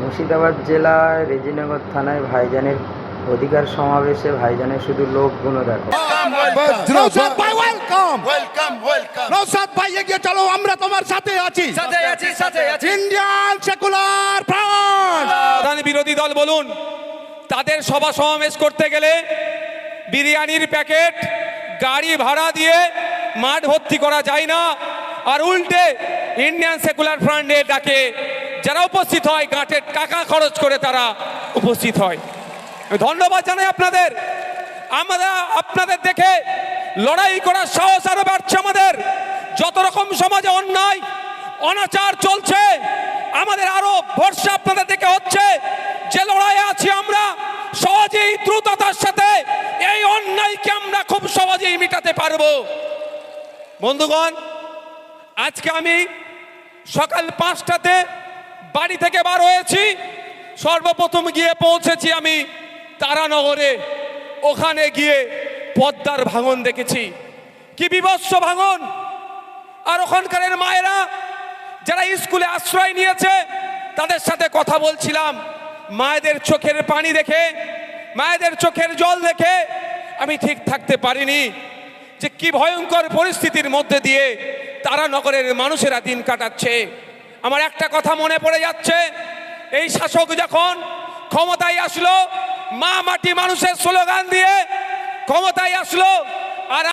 মুর্শিদাবাদ জেলায় রেজিনগর থানায় ভাইজানের অধিকার সমাবেশে ভাইজানের শুধু লোকগুলো দেখো। নওশাদ ভাই ওয়েলকাম। Welcome welcome. নওশাদ ভাই এগিয়ে চলো, আমরা তোমার সাথে আছি। সাথে আছি। Indian secular front. প্রধান বিরোধী দল বলুন, তাদের সভা সমাবেশ করতে গেলে বিরিয়ানির প্যাকেট গাড়ি ভাড়া দিয়ে মাঠ ভর্তি করা যায় না, আর উল্টে ইন্ডিয়ান সেকুলার ফ্রন্টের ডাকে যারা উপস্থিত হয় গাঁটের টাকা খরচ করে তারা উপস্থিত হয়। ধন্যবাদ জানাই আপনাদের। আমরা আপনাদের দেখে লড়াই করার সাহস আরো বাড়ছে আমাদের। যত রকম সমাজে অন্যায় অনাচার চলছে, আমাদের আরো ভরসা আপনাদের দেখে হচ্ছে যে লড়াইয়ে আছি আমরা, সহজেই দ্রুততার সাথে এই অন্যায়কে আমরা খুব সহজেই মেটাতে পারবো। বন্ধুগণ, আজকে আমি সকাল 5টাতে বাড়ি থেকে বার হয়েছি। সর্বপ্রথম গিয়ে পৌঁছেছি আমি তারানগরে। ওখানে গিয়ে পদ্মার ভাঙন দেখেছি, কি বিভৎস ভাঙন। আর ওখানকার মায়েরা যারা স্কুলে আশ্রয় নিয়েছে তাদের সাথে কথা বলছিলাম। মায়েদের চোখের পানি দেখে, মায়েদের চোখের জল দেখে আমি ঠিক থাকতে পারিনি যে কি ভয়ঙ্কর পরিস্থিতির মধ্যে দিয়ে তারানগরের মানুষেরা দিন কাটাচ্ছে। আমার একটা কথা মনে পড়ে যাচ্ছে, এই শাসক যখন ক্ষমতায় আসলো, মা মাটি মানুষের স্লোগান দিয়ে ক্ষমতায় আসলো, আর